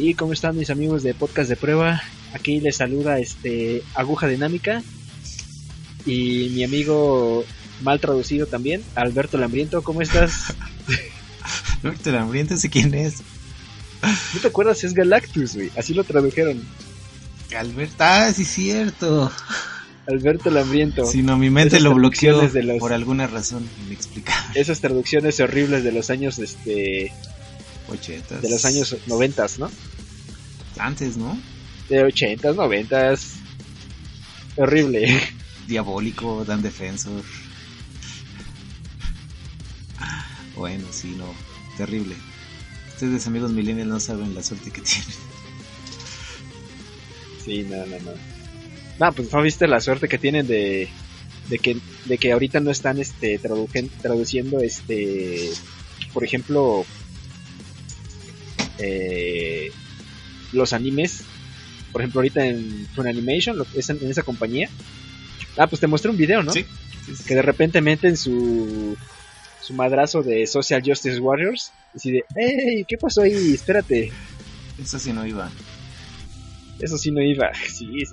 Y cómo están mis amigos de Podcast de Prueba. Aquí les saluda Aguja Dinámica y mi amigo mal traducido también, Alberto Lambriento. ¿Cómo estás? Alberto Lambriento, sé quién es. ¿No te acuerdas? Es Galactus, güey. Así lo tradujeron. Alberto, sí, cierto. Alberto Lambriento. Si no, mi mente lo bloqueó por alguna razón inexplicable. Esas traducciones horribles de los años 80s. De los años 90s, ¿no? Antes, ¿no? De 80s, 90s. Horrible. Diabólico, Dan Defensor. Bueno, sí, no. Terrible. Ustedes, amigos millennials, no saben la suerte que tienen. Sí, no. No, pues no viste la suerte que tienen de que ahorita no están traduciendo por ejemplo, los animes. Por ejemplo, ahorita en Funimation, en esa compañía. Pues te mostré un video, ¿no? Sí. Que de repente meten su madrazo de Social Justice Warriors. Y así de, ¡hey! ¿Qué pasó ahí? Espérate. Eso sí no iba. Sí.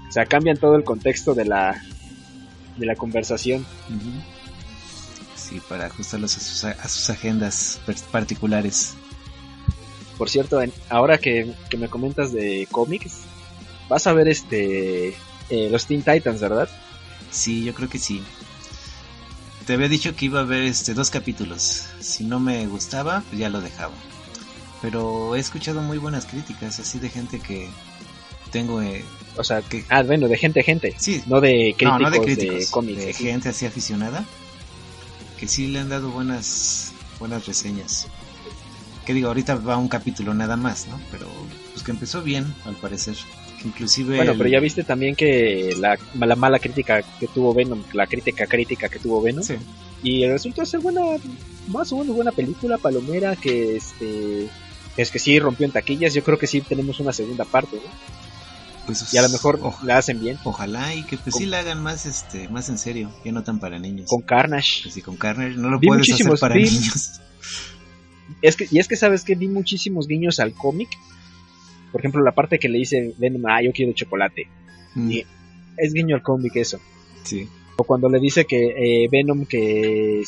O sea, cambian todo el contexto de la conversación. Uh-huh. Sí, para ajustarlos a sus agendas particulares. Por cierto, ahora que me comentas de cómics, vas a ver los Teen Titans, ¿verdad? Sí, yo creo que sí. Te había dicho que iba a ver 2 capítulos. Si no me gustaba, pues ya lo dejaba. Pero he escuchado muy buenas críticas, así de gente que tengo... o sea, bueno, de gente. Sí. No de críticos, no de críticos, de cómics. De gente así aficionada, que sí le han dado buenas reseñas. Que digo, ahorita va un capítulo nada más, ¿no? Pero pues que empezó bien, al parecer. Que inclusive... Bueno, pero ya viste también que la mala crítica que tuvo Venom, la crítica que tuvo Venom. Sí. Y resultó ser más o menos buena película, palomera, que es que sí rompió en taquillas. Yo creo que sí tenemos una segunda parte, ¿no? Pues, y a lo mejor la hacen bien. Ojalá, y que pues sí la hagan más en serio, ya no tan para niños. Con Carnage. Pues sí, con Carnage no lo puedes hacer para niños. Es que sabes que vi muchísimos guiños al cómic. Por ejemplo, la parte que le dice Venom, yo quiero chocolate. Y es guiño al cómic eso. Sí. O cuando le dice que Venom que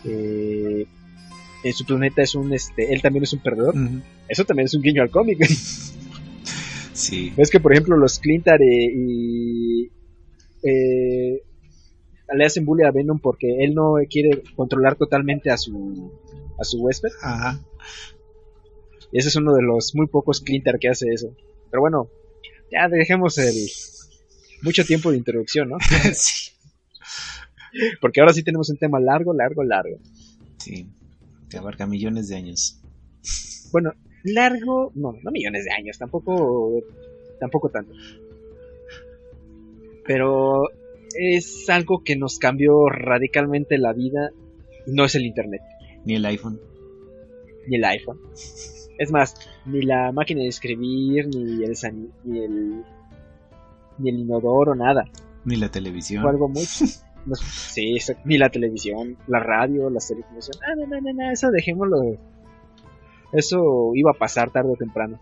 en su planeta es él también es un perdedor. Uh-huh. Eso también es un guiño al cómic. Sí. Ves que por ejemplo los Clintar le hacen bully a Venom porque él no quiere controlar totalmente a su huésped. Ajá. Y ese es uno de los muy pocos Clintar que hace eso. Pero bueno, ya dejemos mucho tiempo de introducción, ¿no? Sí. Porque ahora sí tenemos un tema largo. Sí, que abarca millones de años. Bueno, largo, no millones de años, tampoco tanto. Pero es algo que nos cambió radicalmente la vida. No es el internet. Ni el iPhone. Es más, ni la máquina de escribir, ni el inodoro, nada. Ni la televisión. Fue algo muy... sí, ni la televisión, la radio, las televisiones. No, eso dejémoslo. Eso iba a pasar tarde o temprano.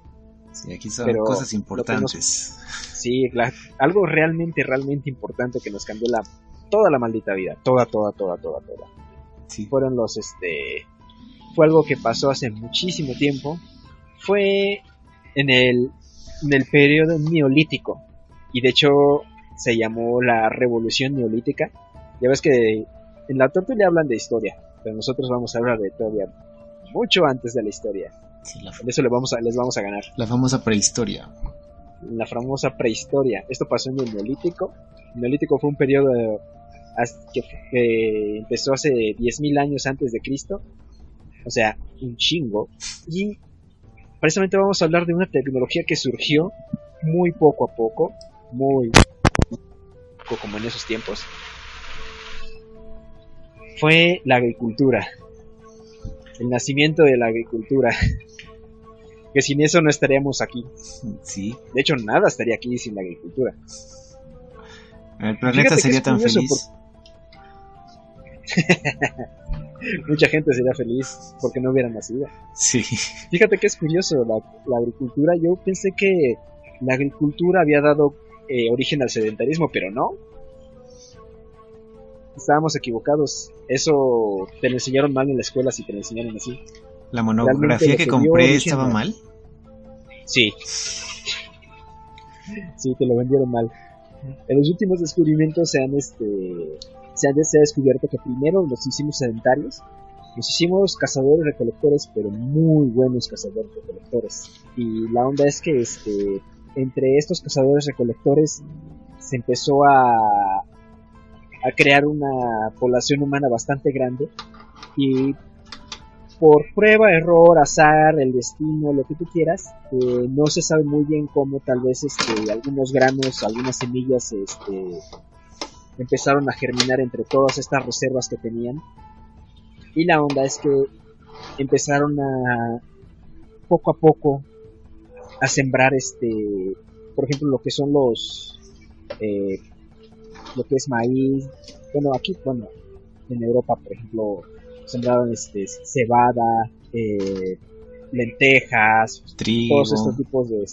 Sí, aquí son cosas importantes. Sí, algo realmente importante que nos cambió toda la maldita vida. Toda. Sí. Fueron fue algo que pasó hace muchísimo tiempo. Fue en el periodo neolítico. Y de hecho se llamó la revolución neolítica. Ya ves que en la tertulia hablan de historia, pero nosotros vamos a hablar de todavía mucho antes de la historia. Sí, de eso les vamos a ganar. La famosa prehistoria. La famosa prehistoria. Esto pasó en el neolítico. El neolítico fue un periodo que empezó hace 10.000 años antes de Cristo. O sea, un chingo. Y precisamente vamos a hablar de una tecnología que surgió muy poco a poco, muy poco como en esos tiempos. Fue la agricultura. El nacimiento de la agricultura. Que sin eso no estaríamos aquí. Sí. De hecho, nada estaría aquí sin la agricultura. El planeta sería tan feliz. Mucha gente sería feliz porque no hubiera nacido. Sí. Fíjate que es curioso la agricultura. Yo pensé que la agricultura había dado origen al sedentarismo, pero no. Estábamos equivocados. Eso te lo enseñaron mal en la escuela si te lo enseñaron así. ¿La monografía que compré estaba mal? Sí. Sí, te lo vendieron mal. En los últimos descubrimientos se ha descubierto que primero nos hicimos sedentarios. Nos hicimos cazadores recolectores, pero muy buenos cazadores recolectores. Y la onda es que entre estos cazadores recolectores se empezó a crear una población humana bastante grande, y por prueba, error, azar, el destino, lo que tú quieras, no se sabe muy bien cómo tal vez algunos granos, algunas semillas empezaron a germinar entre todas estas reservas que tenían. Y la onda es que empezaron a poco a poco a sembrar por ejemplo, lo que son lo que es maíz. Bueno, aquí, en Europa, por ejemplo, sembraron cebada, lentejas, trigo, todos estos tipos de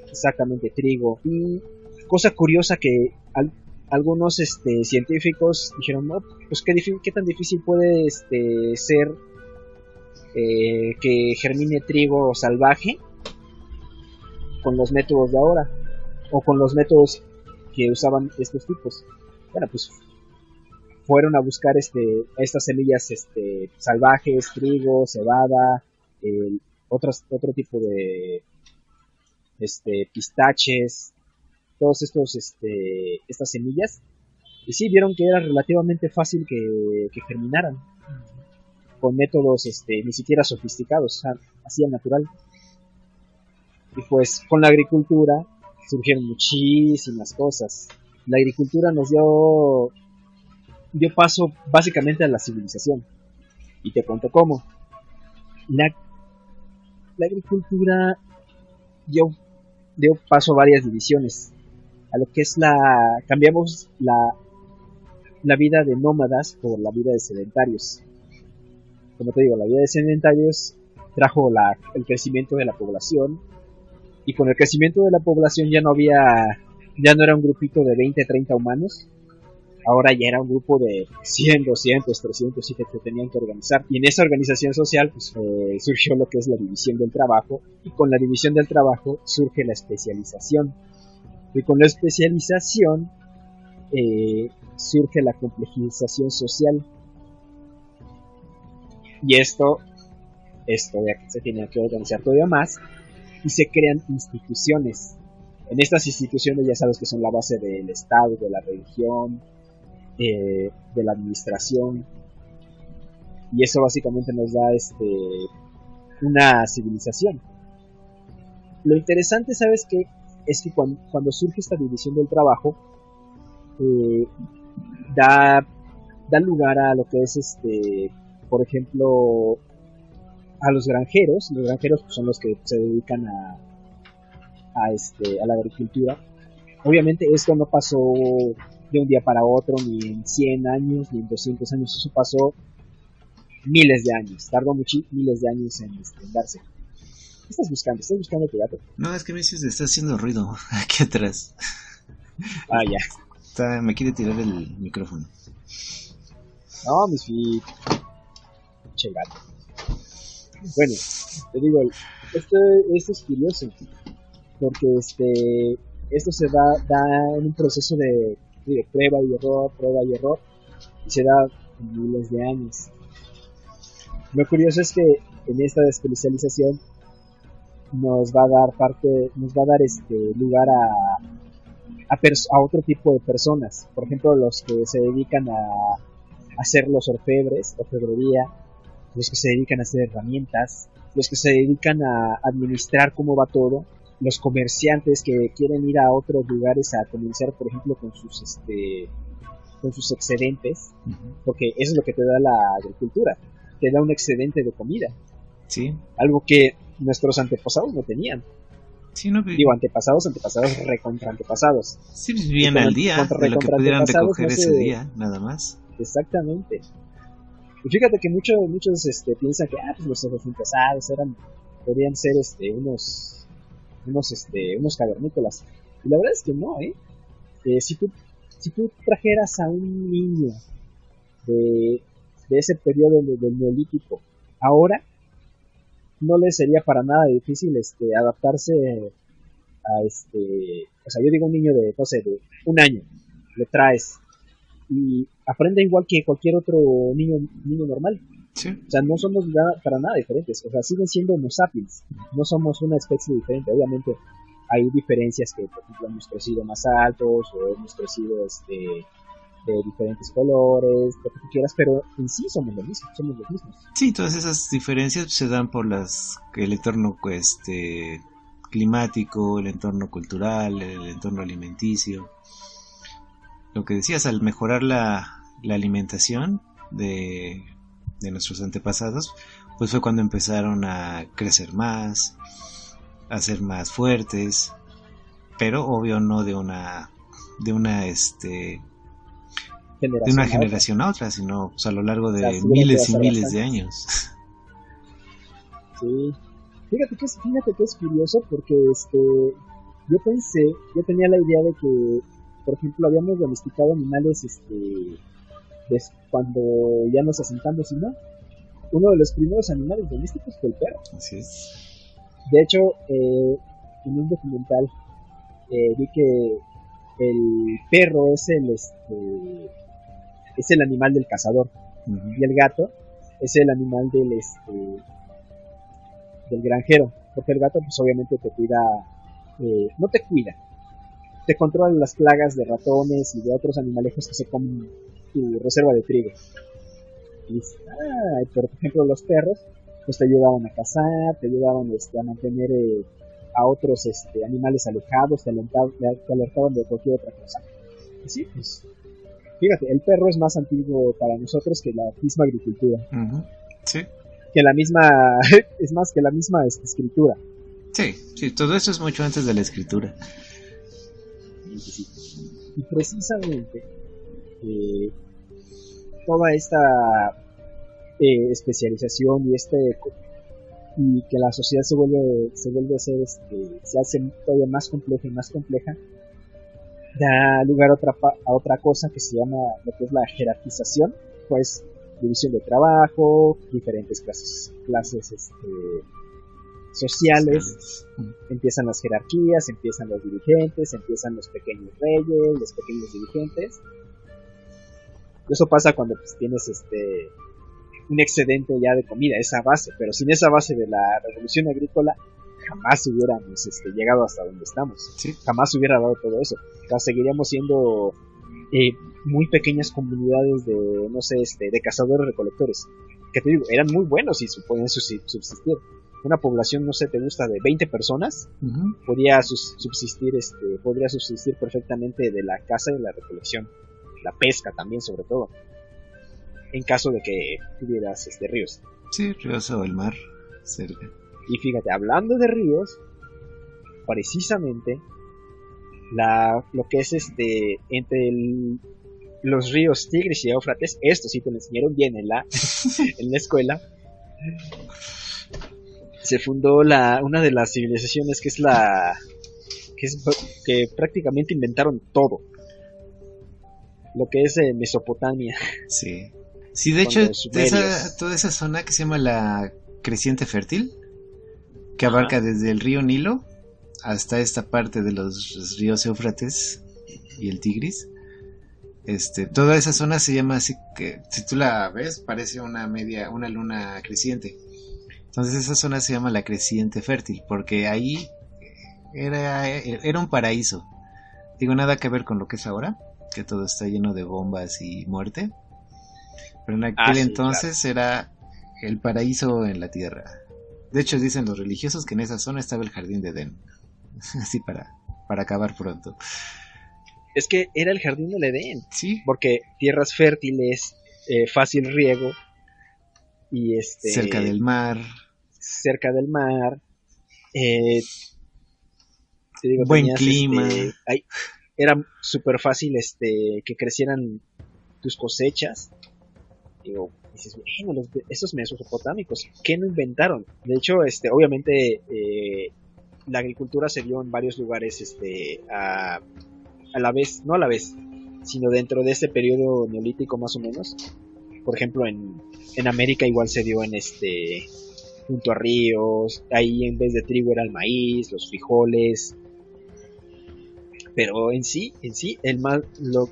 exactamente, trigo. Y cosa curiosa que algunos científicos dijeron, no, pues qué tan difícil puede ser que germine trigo salvaje con los métodos de ahora, o con los métodos que usaban estos tipos. Bueno, pues fueron a buscar estas semillas salvajes, trigo, cebada, otro tipo de pistaches, todos estas semillas, y sí vieron que era relativamente fácil que germinaran con métodos ni siquiera sofisticados, así al natural. Y pues con la agricultura surgieron muchísimas cosas. La agricultura nos dio paso básicamente a la civilización, y te cuento cómo. La agricultura dio paso a varias divisiones, a lo que es cambiamos la vida de nómadas por la vida de sedentarios. Como te digo, la vida de sedentarios trajo el crecimiento de la población, y con el crecimiento de la población ya no era un grupito de 20, 30 humanos. Ahora ya era un grupo de 100, 200, 300 y que se tenían que organizar. Y en esa organización social pues, surgió lo que es la división del trabajo. Y con la división del trabajo surge la especialización. Y con la especialización surge la complejización social. Y esto ya se tenía que organizar todavía más. Y se crean instituciones. En estas instituciones ya sabes que son la base del Estado, de la religión, de la administración, y eso básicamente nos da una civilización. Lo interesante, ¿sabes qué? Es que cuando surge esta división del trabajo, da lugar a lo que es por ejemplo, a los granjeros. Los granjeros pues, son los que se dedican a la agricultura. Obviamente esto no pasó de un día para otro, ni en 100 años, ni en 200 años. Eso pasó miles de años. Tardó miles de años en darse. ¿Qué estás buscando? ¿Estás buscando tu gato? No, es que me dices, está haciendo ruido aquí atrás. Ah, ya. Me quiere tirar el micrófono. No, mis feet. Che gato. Bueno, te digo, esto es curioso, porque esto se da en un proceso de prueba y error, y se da en miles de años. Lo curioso es que en esta especialización nos va a dar lugar a otro tipo de personas. Por ejemplo, los que se dedican a hacer los orfebrería, los que se dedican a hacer herramientas, los que se dedican a administrar cómo va todo, los comerciantes que quieren ir a otros lugares a comerciar, por ejemplo, con sus excedentes, porque eso es lo que te da la agricultura, te da un excedente de comida. Sí. Algo que nuestros antepasados no tenían. Sí, no, digo, antepasados, recontra antepasados. Sí, vivían al día, de lo que pudieran recoger ese día, nada más. Exactamente. Y fíjate que muchos piensan que pues los antepasados podrían ser unos cavernícolas. Y la verdad es que no, si tú trajeras a un niño de, de ese periodo del Neolítico ahora, no le sería para nada difícil adaptarse o sea, yo digo un niño de, no sé, de un año, le traes y aprende igual que cualquier otro niño normal. Sí. O sea, no somos para nada diferentes, o sea, siguen siendo Homo sapiens, no somos una especie diferente. Obviamente hay diferencias que, por ejemplo, hemos crecido más altos o hemos crecido de diferentes colores, lo que tú quieras, pero en sí somos los mismos. Sí, todas esas diferencias se dan por el entorno climático, el entorno cultural, el entorno alimenticio. Lo que decías, al mejorar la alimentación de nuestros antepasados, pues fue cuando empezaron a crecer más, a ser más fuertes, pero obvio no de una generación a otra, sino pues, a lo largo de miles y miles de años. Sí. Fíjate que es curioso porque yo tenía la idea de que, por ejemplo, habíamos domesticado animales cuando ya nos asentamos, y no. Uno de los primeros animales domésticos fue el perro. Así es. De hecho, en un documental vi que el perro es el animal del cazador, y el gato es el animal del granjero, porque el gato pues obviamente te cuida, no te cuida, te controla las plagas de ratones y de otros animalejos que se comen tu reserva de trigo. Y por ejemplo los perros pues te ayudaban a cazar, te ayudaban a mantener a otros animales alejados, te alertaban de cualquier otra cosa. Y sí, pues fíjate, el perro es más antiguo para nosotros que la misma agricultura. Sí. Que la misma, es más que la misma escritura. Sí, todo eso es mucho antes de la escritura. Y precisamente toda esta especialización y que la sociedad se vuelve a hacer, se hace todavía más compleja y más compleja, da lugar a otra cosa que se llama lo que es la jerarquización, pues división de trabajo, diferentes clases sociales, empiezan las jerarquías, empiezan los dirigentes, empiezan los pequeños reyes, los pequeños dirigentes. Eso pasa cuando pues, tienes un excedente ya de comida, esa base, pero sin esa base de la revolución agrícola jamás hubiéramos llegado hasta donde estamos. ¿Sí? Jamás hubiera dado todo eso. Seguiríamos siendo muy pequeñas comunidades de, no sé, de cazadores recolectores, que te digo, eran muy buenos y podían subsistir. Una población, no sé, te gusta de 20 personas, podría subsistir perfectamente de la caza y la recolección, la pesca también sobre todo, en caso de que tuvieras ríos. Sí, ríos o el mar cerca. Y fíjate, hablando de ríos, precisamente lo que es entre los ríos Tigris y Éufrates, esto sí te lo enseñaron bien en la escuela. Se fundó una de las civilizaciones que prácticamente inventaron todo, lo que es Mesopotamia. Sí, de hecho toda esa zona que se llama la Creciente Fértil, que abarca desde el río Nilo hasta esta parte de los ríos Éufrates y el Tigris. Toda esa zona se llama así, que si tú la ves parece una luna creciente. Entonces esa zona se llama la Creciente Fértil porque ahí era un paraíso. Digo, nada que ver con lo que es ahora, que todo está lleno de bombas y muerte, pero en aquel entonces era el paraíso en la tierra. De hecho dicen los religiosos que en esa zona estaba el jardín de Edén. Así para acabar pronto. Es que era el jardín del Edén. Sí. Porque tierras fértiles, fácil riego y cerca del mar. Te digo, buen clima. Era súper fácil que crecieran tus cosechas. Digo, dices, bueno, esos mesopotámicos, ¿qué no inventaron? De hecho, obviamente, la agricultura se dio en varios lugares, a la vez, no a la vez, sino dentro de este periodo neolítico más o menos. Por ejemplo, en América igual se dio junto a ríos, ahí en vez de trigo era el maíz, los frijoles, pero en sí,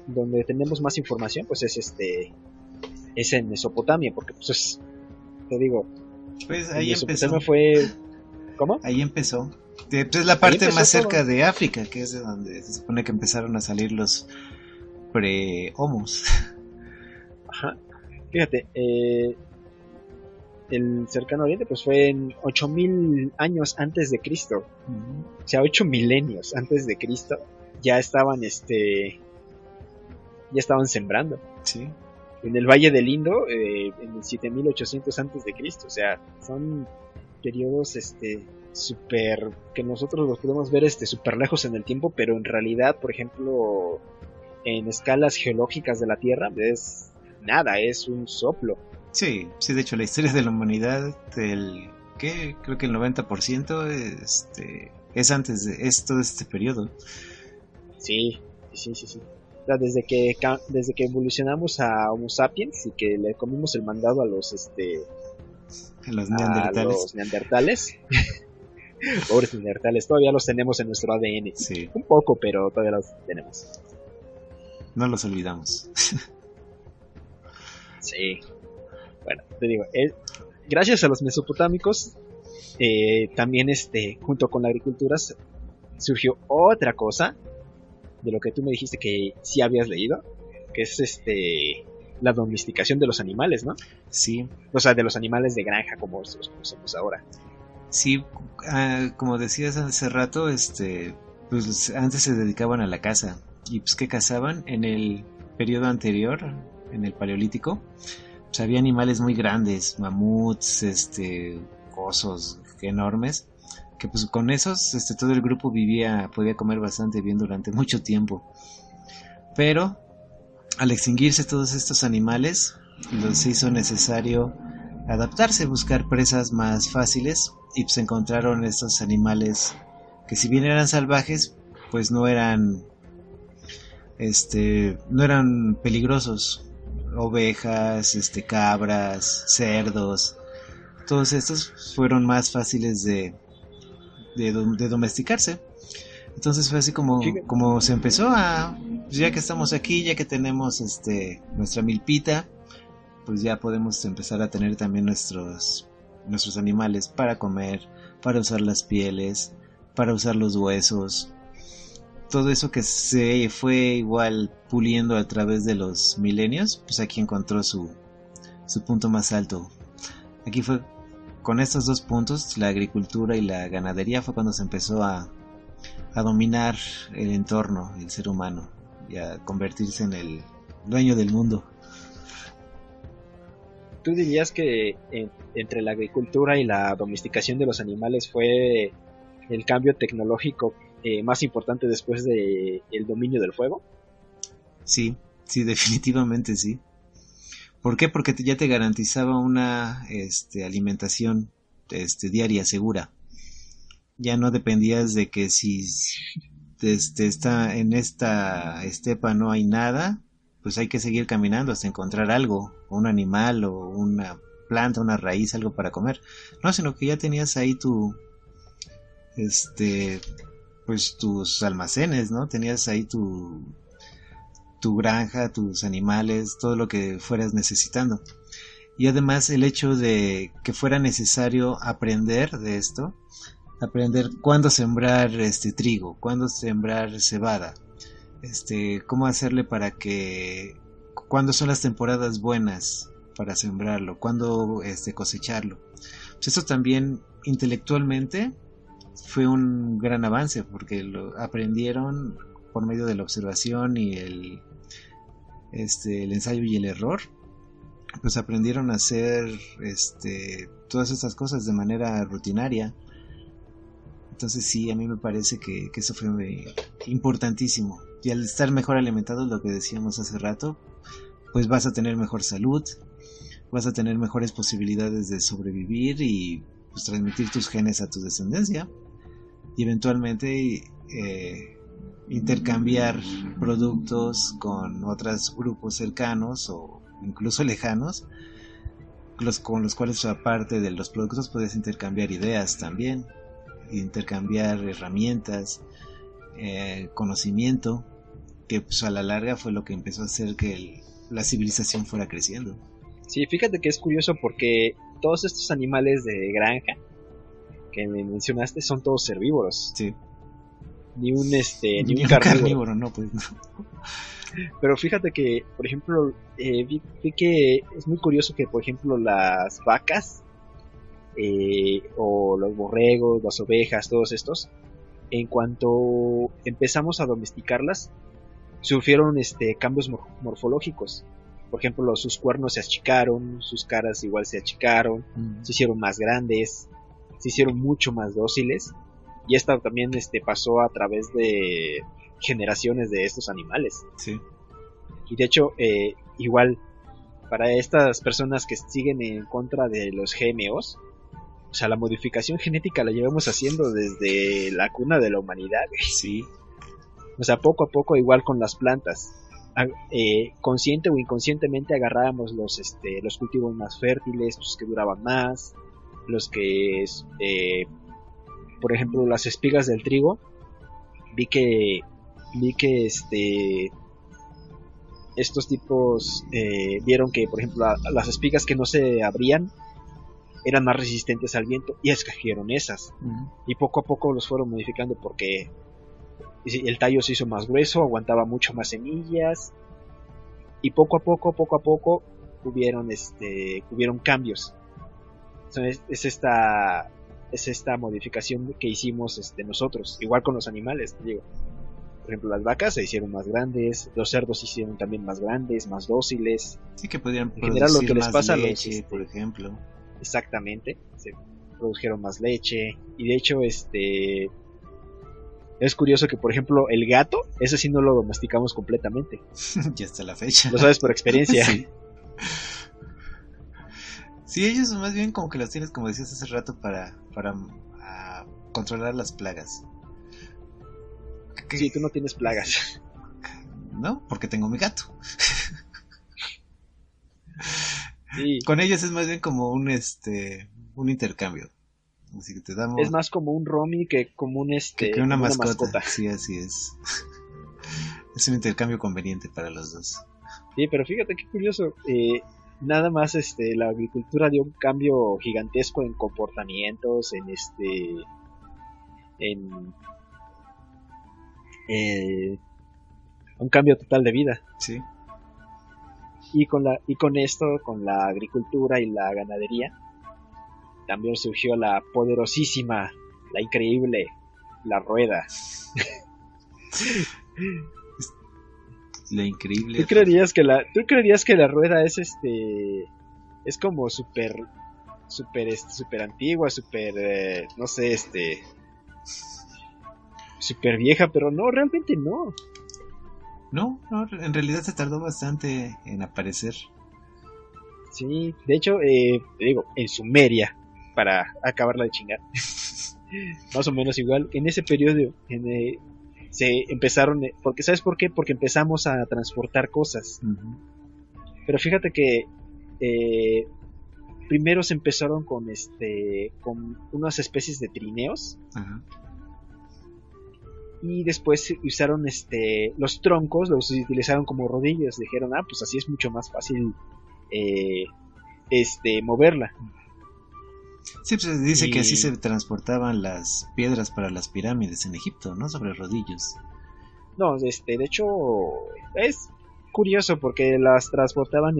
donde tenemos más información, pues es en Mesopotamia, porque pues te digo, pues ahí empezó. ¿Cómo? Ahí empezó. Es la parte más cerca todo de África, que es de donde se supone que empezaron a salir los pre-homos. Ajá. Fíjate, el cercano oriente pues fue en 8000 años antes de Cristo. O sea, 8 milenios antes de Cristo ya estaban sembrando. Sí. En el Valle del Indo, en el 7800 antes de Cristo. O sea, son periodos super que nosotros los podemos ver super lejos en el tiempo, pero en realidad, por ejemplo, en escalas geológicas de la Tierra es nada, es un soplo. Sí, de hecho la historia de la humanidad, creo que el 90% es todo este periodo. Sí. O sea, desde que evolucionamos a Homo sapiens y que le comimos el mandado a los neandertales. Pobres neandertales, todavía los tenemos en nuestro ADN. Sí. Un poco, pero todavía los tenemos. No los olvidamos. Sí. Bueno, te digo, gracias a los mesopotámicos, también junto con la agricultura surgió otra cosa de lo que tú me dijiste que sí habías leído, que es la domesticación de los animales, ¿no? Sí. O sea, de los animales de granja como los conocemos ahora. Sí, como decías hace rato, pues antes se dedicaban a la caza. Y pues ¿qué cazaban? En el periodo anterior, en el Paleolítico, pues había animales muy grandes, mamuts, osos enormes, que pues con esos todo el grupo podía comer bastante bien durante mucho tiempo. Pero al extinguirse todos estos animales, se hizo necesario adaptarse, buscar presas más fáciles, y pues encontraron estos animales que, si bien eran salvajes, pues no eran peligrosos. Ovejas, cabras, cerdos, todos estos fueron más fáciles de domesticarse. Entonces fue así como se empezó pues ya que estamos aquí, ya que tenemos nuestra milpita, pues ya podemos empezar a tener también nuestros animales para comer, para usar las pieles, para usar los huesos. Todo eso que se fue igual puliendo a través de los milenios, pues aquí encontró su punto más alto. Aquí fue con estos dos puntos, la agricultura y la ganadería, fue cuando se empezó a dominar el entorno, el ser humano, y a convertirse en el dueño del mundo. ¿Tú dirías que entre la agricultura y la domesticación de los animales fue el cambio tecnológico más importante después de el dominio del fuego? Sí, definitivamente sí. ¿Por qué? Porque ya te garantizaba una alimentación diaria segura. Ya no dependías de que si está en esta estepa no hay nada, pues hay que seguir caminando hasta encontrar algo, un animal o una planta, una raíz, algo para comer. No, sino que ya tenías ahí pues tus almacenes, ¿no? Tenías ahí tu granja, tus animales, todo lo que fueras necesitando. Y además el hecho de que fuera necesario aprender de esto, aprender cuándo sembrar trigo, cuándo sembrar cebada, cómo hacerle para que, cuándo son las temporadas buenas para sembrarlo, cuándo cosecharlo. Pues eso también intelectualmente fue un gran avance, porque lo aprendieron por medio de la observación y el ensayo y el error. Pues aprendieron a hacer todas estas cosas de manera rutinaria. Entonces sí, a mí me parece que eso fue importantísimo. Y al estar mejor alimentados, lo que decíamos hace rato, pues vas a tener mejor salud, vas a tener mejores posibilidades de sobrevivir y pues transmitir tus genes a tu descendencia y eventualmente intercambiar productos con otros grupos cercanos o incluso lejanos, con los cuales aparte de los productos puedes intercambiar ideas también, intercambiar herramientas, conocimiento, que pues a la larga fue lo que empezó a hacer que la civilización fuera creciendo. Sí, fíjate que es curioso porque todos estos animales de granja que me mencionaste son todos herbívoros. Sí. Ni un ni un carnívoro. No, pues no. Pero fíjate que, por ejemplo, vi que es muy curioso que, por ejemplo, las vacas o los borregos, las ovejas, todos estos, en cuanto empezamos a domesticarlas, sufrieron cambios morfológicos. Por ejemplo, sus cuernos se achicaron, sus caras igual se achicaron, se hicieron más grandes, se hicieron mucho más dóciles. Y esto también pasó a través de generaciones de estos animales. Sí. Y de hecho, igual, para estas personas que siguen en contra de los GMOs, o sea, la modificación genética la llevamos haciendo desde la cuna de la humanidad. Sí. O sea, poco a poco, igual con las plantas. Consciente o inconscientemente agarrábamos los cultivos más fértiles, los que duraban más, los que, por ejemplo, las espigas del trigo. Vi que estos tipos vieron que, por ejemplo, las espigas que no se abrían eran más resistentes al viento y escogieron esas. Y poco a poco los fueron modificando porque el tallo se hizo más grueso, aguantaba mucho más semillas, y poco a poco hubieron cambios. Entonces, es esta modificación que hicimos nosotros, igual con los animales, te digo. Por ejemplo, las vacas se hicieron más grandes, los cerdos se hicieron también más grandes, más dóciles. Sí, que podrían en general lo que les pasa leche, a los, por ejemplo. Exactamente, se produjeron más leche, y de hecho es curioso que, por ejemplo, el gato, ese sí no lo domesticamos completamente. Ya hasta la fecha. Lo sabes por experiencia. Sí. Sí, ellos más bien como que los tienes, como decías hace rato, para controlar las plagas. Sí, tú no tienes plagas. No, porque tengo mi gato. Sí. Con ellos es más bien como un intercambio. Así que te damos... Es más como un roaming que como un que una mascota. Sí, así es. Es un intercambio conveniente para los dos. Sí, pero fíjate qué curioso. Nada más la agricultura dio un cambio gigantesco en comportamientos, un cambio total de vida. Sí. Y con esto, con la agricultura y la ganadería, también surgió la poderosísima, la increíble, la rueda. La increíble. ¿Tú creerías que la rueda es como súper antigua, no sé, súper vieja? Pero no, realmente no. No, en realidad se tardó bastante en aparecer. Sí, de hecho, te digo, en Sumeria, para acabarla de chingar. Más o menos igual, en ese periodo se empezaron, porque ¿sabes por qué? Porque empezamos a transportar cosas. Uh-huh. Pero fíjate que primero se empezaron con unas especies de trineos. Uh-huh. Y después usaron los troncos, los utilizaron como rodillas. Dijeron, pues así es mucho más fácil moverla. Sí, pues dice que así se transportaban las piedras para las pirámides en Egipto, ¿no? Sobre rodillos. No, de hecho es curioso porque las transportaban,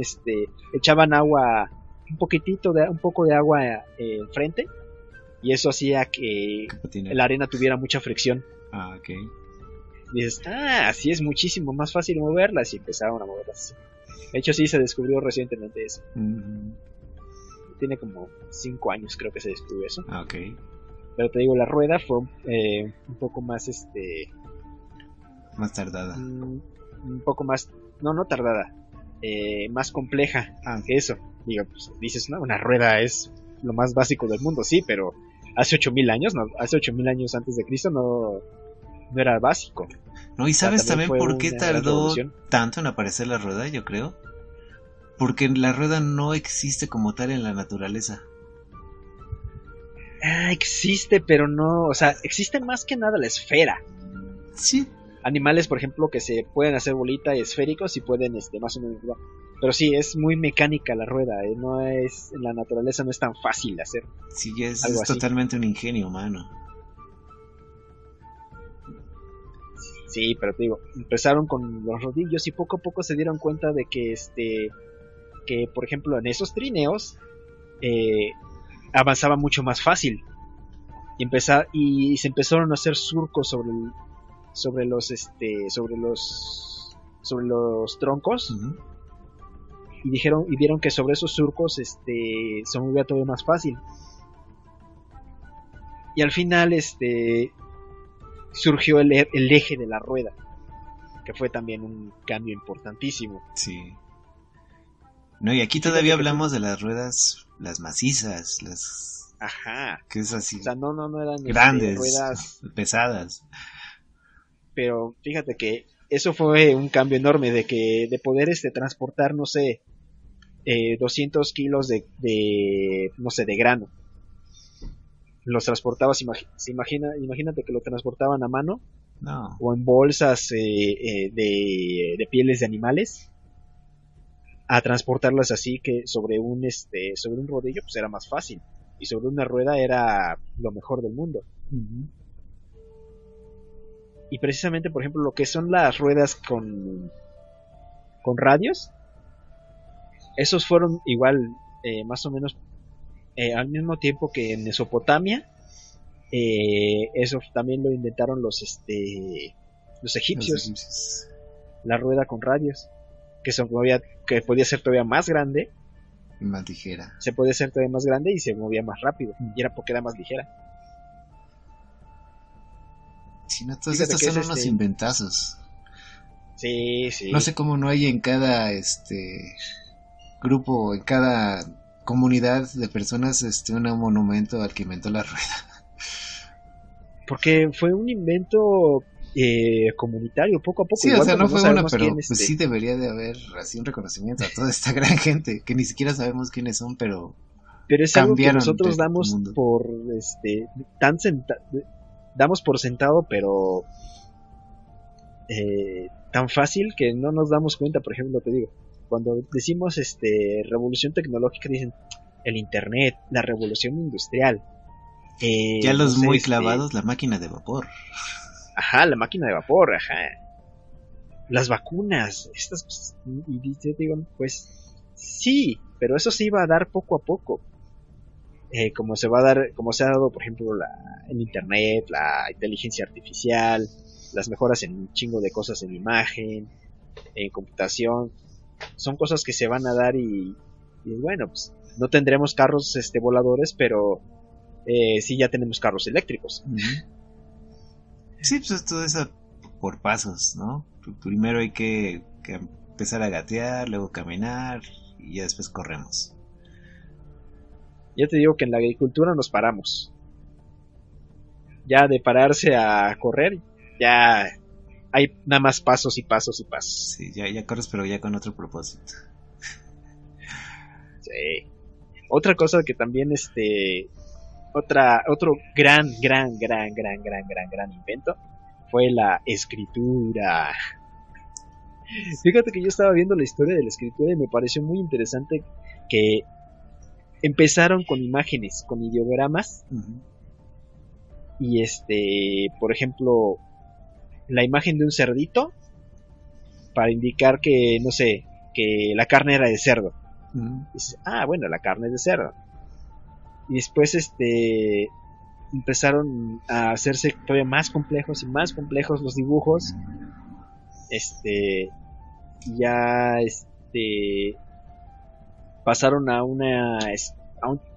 echaban agua, un poco de agua enfrente, y eso hacía que la arena tuviera mucha fricción. Ah, ok. Y dices, así es muchísimo más fácil moverlas, y empezaron a moverlas. De hecho sí se descubrió recientemente eso. Uh-huh. Tiene como 5 años creo que se descubrió eso. Ah, ok. Pero te digo, la rueda fue un poco más más tardada. Un poco más, no tardada. más compleja que eso. Digo, pues dices, no, una rueda es lo más básico del mundo, sí, pero hace 8000 años, no, hace 8000 años antes de Cristo no era básico. No, ¿y O sea, sabes también también fue por qué una gran tardó revolución. tanto en aparecer la rueda, yo creo? Porque la rueda no existe como tal en la naturaleza. Existe, pero no, o sea, existe más que nada la esfera. Sí. Animales, por ejemplo, que se pueden hacer bolita y esféricos y pueden, más o menos. Pero sí, es muy mecánica la rueda, no es, en la naturaleza no es tan fácil hacer Sí, algo es así. totalmente un ingenio humano. Sí, pero te digo, empezaron con los rodillos y poco a poco se dieron cuenta de que, que por ejemplo, en esos trineos eh, avanzaba mucho más fácil y se empezaron a hacer surcos sobre los, sobre los troncos. Uh-huh. Y vieron que sobre esos surcos se movía todavía más fácil. Y al final surgió el eje de la rueda, que fue también un cambio importantísimo. Sí. No, y aquí Fíjate todavía que hablamos de las ruedas, las macizas, las Ajá. que es así, O sea, no eran grandes, ruedas, pesadas. pero fíjate que eso fue un cambio enorme de poder transportar, no sé, 200 kilos no sé, de grano. Los transportabas, imagínate que lo transportaban a mano No. o en bolsas de pieles de animales, a transportarlas así que sobre un rodillo pues era más fácil, y sobre una rueda era lo mejor del mundo. Uh-huh. Y precisamente, por ejemplo, lo que son las ruedas con radios, esos fueron igual, más o menos al mismo tiempo que en Mesopotamia. Eso también lo inventaron los egipcios, la rueda con radios, que podía ser todavía más grande, Y más ligera. se podía hacer todavía más grande y se movía más rápido, y era porque era más ligera. Sí, no, todos Fíjate estos que son es unos inventazos. Sí, sí. No sé cómo no hay en cada grupo, en cada comunidad de personas un monumento al que inventó la rueda. Porque fue un invento comunitario, poco a poco. Sí, Igual o sea, cuando no no fue uno, sabemos pero quién, pues sí debería de haber así un reconocimiento a toda esta gran gente, que ni siquiera sabemos quiénes son, pero pero es algo que cambiaron nosotros el damos mundo. por damos por sentado, pero tan fácil que no nos damos cuenta. Por ejemplo, te digo, cuando decimos revolución tecnológica, dicen el internet, la revolución industrial, Ya no los sé, muy clavados, la máquina de vapor. ajá, la máquina de vapor, ajá, las vacunas, estas cosas. Y te digo, pues sí, pero eso se iba a dar poco a poco. Como se va a dar, como se ha dado, por ejemplo, en internet, la inteligencia artificial, las mejoras en un chingo de cosas en imagen, en computación, son cosas que se van a dar. Y bueno, pues no tendremos carros voladores, pero sí ya tenemos carros eléctricos. Uh-huh. Sí, pues es todo eso por pasos, ¿no? Primero hay que empezar a gatear, luego caminar y ya después corremos. Ya te digo que en la agricultura nos paramos. Ya de pararse a correr, ya hay nada más pasos y pasos y pasos. Sí, ya corres, pero ya con otro propósito. Sí. Otra cosa que también otro gran invento fue la escritura. Fíjate que yo estaba viendo la historia de la escritura y me pareció muy interesante que empezaron con imágenes, con ideogramas. Uh-huh. Y por ejemplo, la imagen de un cerdito para indicar que, no sé, que la carne era de cerdo. Uh-huh. Dices, bueno, la carne es de cerdo. Y después empezaron a hacerse todavía más complejos y más complejos los dibujos. Ya pasaron a un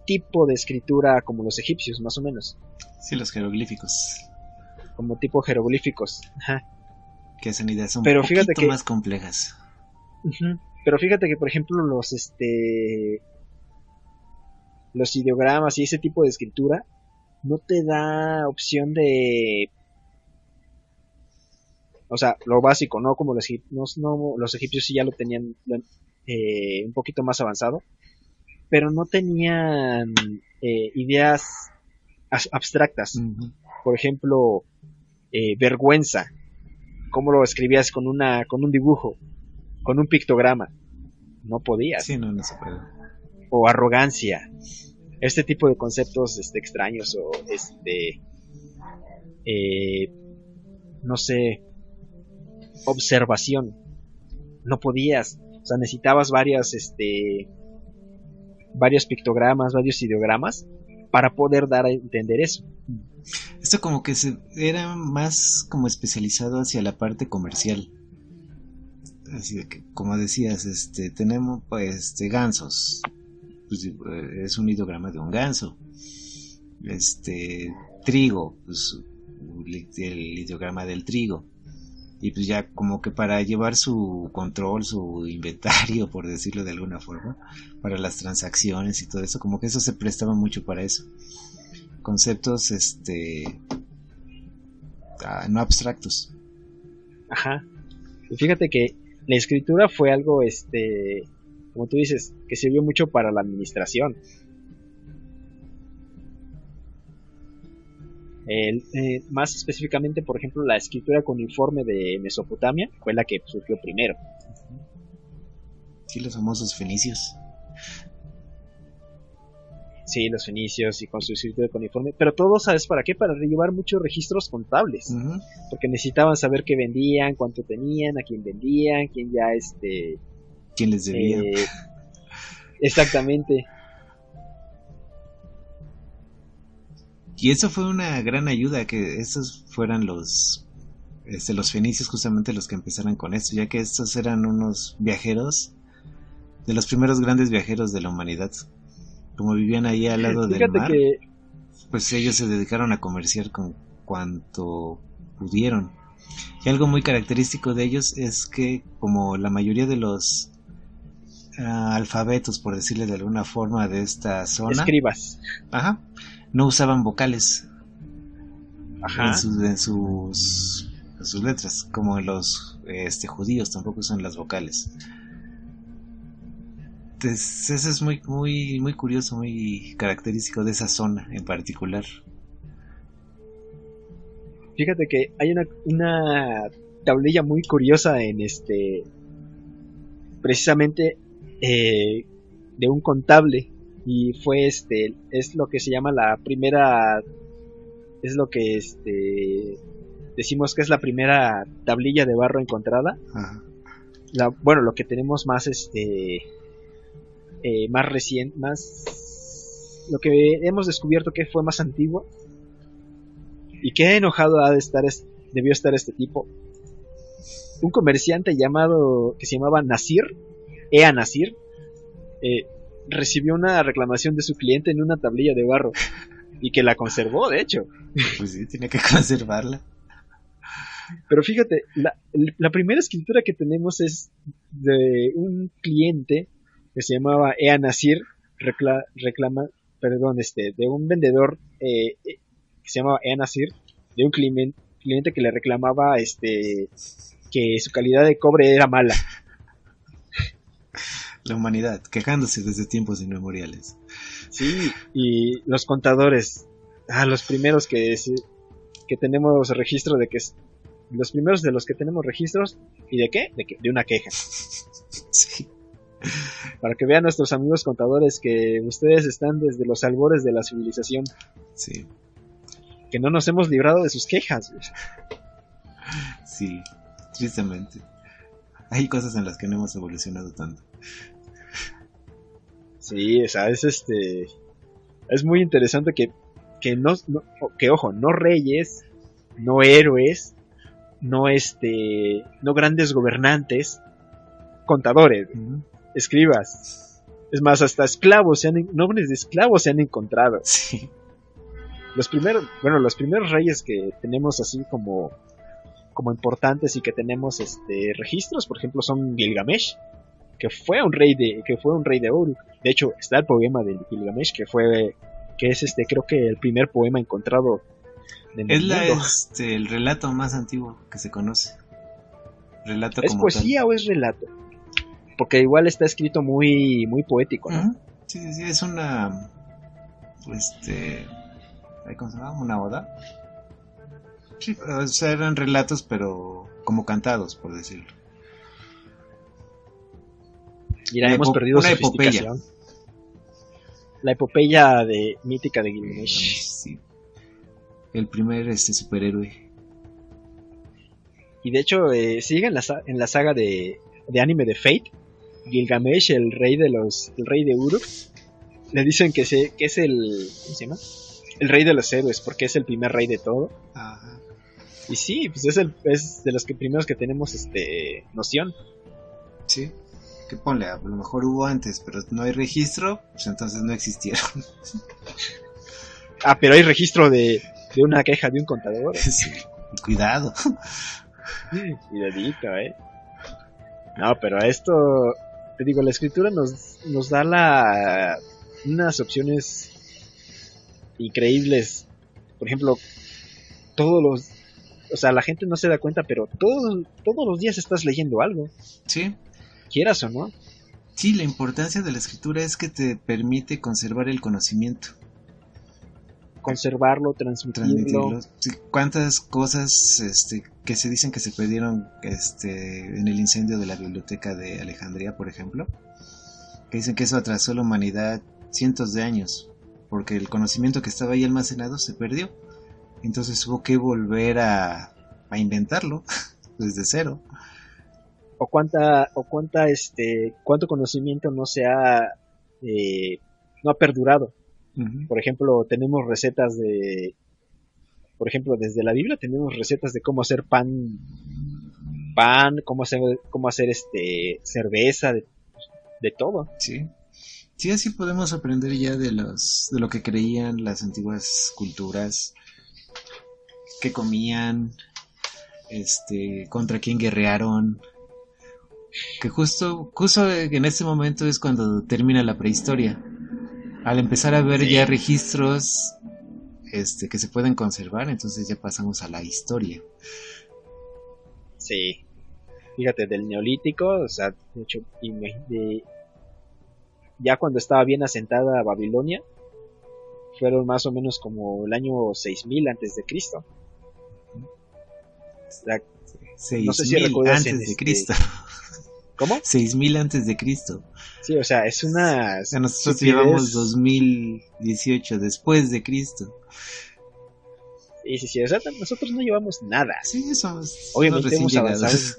tipo de escritura como los egipcios, más o menos. Sí, los jeroglíficos. Como tipo jeroglíficos. Ajá. Que hacen ideas un Pero poquito fíjate que, más complejas. uh-huh, Pero fíjate que, por ejemplo, los ideogramas y ese tipo de escritura no te da opción de, o sea, lo básico, ¿no? Como los egipcios sí ya lo tenían un poquito más avanzado, pero no tenían ideas abstractas. Ujú. Por ejemplo, vergüenza, cómo lo escribías con un dibujo, con un pictograma, no podías. Sí, no, no se puede. O arrogancia, este tipo de conceptos extraños, o eh, no sé, observación, no podías. O sea, necesitabas varios pictogramas, varios ideogramas para poder dar a entender eso. Esto como que era más como especializado hacia la parte comercial. Así de que, como decías, tenemos pues gansos. Pues, es un ideograma de un ganso. Trigo, pues el ideograma del trigo. Y pues ya como que para llevar su control, su inventario, por decirlo de alguna forma, para las transacciones y todo eso, como que eso se prestaba mucho para eso. Conceptos no abstractos. Ajá. Y fíjate que la escritura fue algo, como tú dices, que sirvió mucho para la administración. Más específicamente, por ejemplo, la escritura cuneiforme de Mesopotamia fue la que surgió primero. Sí, los famosos fenicios. Sí, los fenicios y con su escritura cuneiforme. Pero todo, ¿sabes para qué? Para llevar muchos registros contables. Uh-huh. Porque necesitaban saber qué vendían, cuánto tenían, a quién vendían, quién ya quién les debía. Exactamente. Y eso fue una gran ayuda, que estos fueran los fenicios justamente los que empezaran con esto, ya que estos eran unos viajeros, de los primeros grandes viajeros de la humanidad. Como vivían ahí al lado del mar, pues ellos se dedicaron a comerciar con cuanto pudieron. Y algo muy característico de ellos es que, como la mayoría de los alfabetos, por decirle de alguna forma, de esta zona, escribas, ajá, no usaban vocales. Ajá. En sus letras, como los judíos tampoco usan las vocales. Entonces, eso es muy, muy, muy curioso, muy característico de esa zona en particular. Fíjate que hay una tablilla muy curiosa en precisamente de un contable, y fue es lo que se llama la primera, es lo que decimos que es la primera tablilla de barro encontrada. Ajá. Bueno, lo que tenemos más más reciente, lo que hemos descubierto que fue más antiguo, y qué enojado debió estar este tipo. Un comerciante que se llamaba Nasir, Nasir, recibió una reclamación de su cliente en una tablilla de barro, y que la conservó, de hecho. Pues sí, tenía que conservarla. Pero fíjate, la primera escritura que tenemos es de un cliente que se llamaba Nasir, de un vendedor que se llamaba Nasir, de un cliente que le reclamaba que su calidad de cobre era mala. La humanidad, quejándose desde tiempos inmemoriales. Sí, y los contadores, los primeros que tenemos registro de que los primeros de los que tenemos registros, ¿y de qué? De una queja. Sí. Para que vean nuestros amigos contadores que ustedes están desde los albores de la civilización. Sí. Que no nos hemos librado de sus quejas. Sí, tristemente. Hay cosas en las que no hemos evolucionado tanto. Sí, o sea, es muy interesante que ojo, no reyes, no héroes, no grandes gobernantes, contadores, escribas. Es más, hasta nombres de esclavos se han encontrado. Sí. Los primeros reyes que tenemos así como importantes y que tenemos registros, por ejemplo, son Gilgamesh. que fue un rey de Uruk. De hecho, está el poema de Gilgamesh, que es creo que el primer poema encontrado en el mundo. El relato más antiguo que se conoce. Relato ¿Es como poesía tal. o es relato? Porque igual está escrito muy, muy poético, ¿no? Uh-huh. Sí, es una... ¿cómo se llama? ¿Una oda? Sí, o sea, eran relatos, pero como cantados, por decirlo. Mira, hemos perdido una sofisticación. La epopeya mítica de Gilgamesh. Sí. El primer superhéroe. Y de hecho, sigue en la saga de anime de Fate. Gilgamesh, el rey de Uruk, le dicen que es el... ¿Cómo se llama? El rey de los héroes, porque es el primer rey de todo. Ajá. Y sí, pues es de los primeros que tenemos noción. Sí. Que ponle, a lo mejor hubo antes, pero no hay registro, pues entonces no existieron. Pero hay registro de una queja de un contador. Sí. Cuidado. Cuidadito, No, pero esto, te digo, la escritura nos da unas opciones increíbles. Por ejemplo, o sea, la gente no se da cuenta, pero todos los días estás leyendo algo. Sí. Quieras o no. Sí, la importancia de la escritura es que te permite conservar el conocimiento. Conservarlo, transmitirlo. Sí, cuántas cosas que se dicen que se perdieron en el incendio de la biblioteca de Alejandría, por ejemplo, que dicen que eso atrasó a la humanidad cientos de años, porque el conocimiento que estaba ahí almacenado se perdió. Entonces hubo que volver a inventarlo desde cero. O cuánto conocimiento no ha perdurado. Uh-huh. Por ejemplo, tenemos recetas desde la Biblia tenemos recetas de cómo hacer pan, cómo hacer cerveza, de todo. Sí. Sí, así podemos aprender ya de lo que creían las antiguas culturas, qué comían, contra quién guerrearon. Que justo en este momento es cuando termina la prehistoria. Al empezar a ver ya registros que se pueden conservar, entonces ya pasamos a la historia. Sí. Fíjate, del Neolítico, o sea, de hecho, ya cuando estaba bien asentada Babilonia, fueron más o menos como el año 6000 antes de Cristo. O sea, 6,000 no sé si recuerdas antes de Cristo. ¿Cómo? 6,000 antes de Cristo. Sí, o sea, es una... Nosotros llevamos 2018 después de Cristo. Sí, o sea, nosotros no llevamos nada. Sí, somos obviamente recién hemos avanzado. llegados.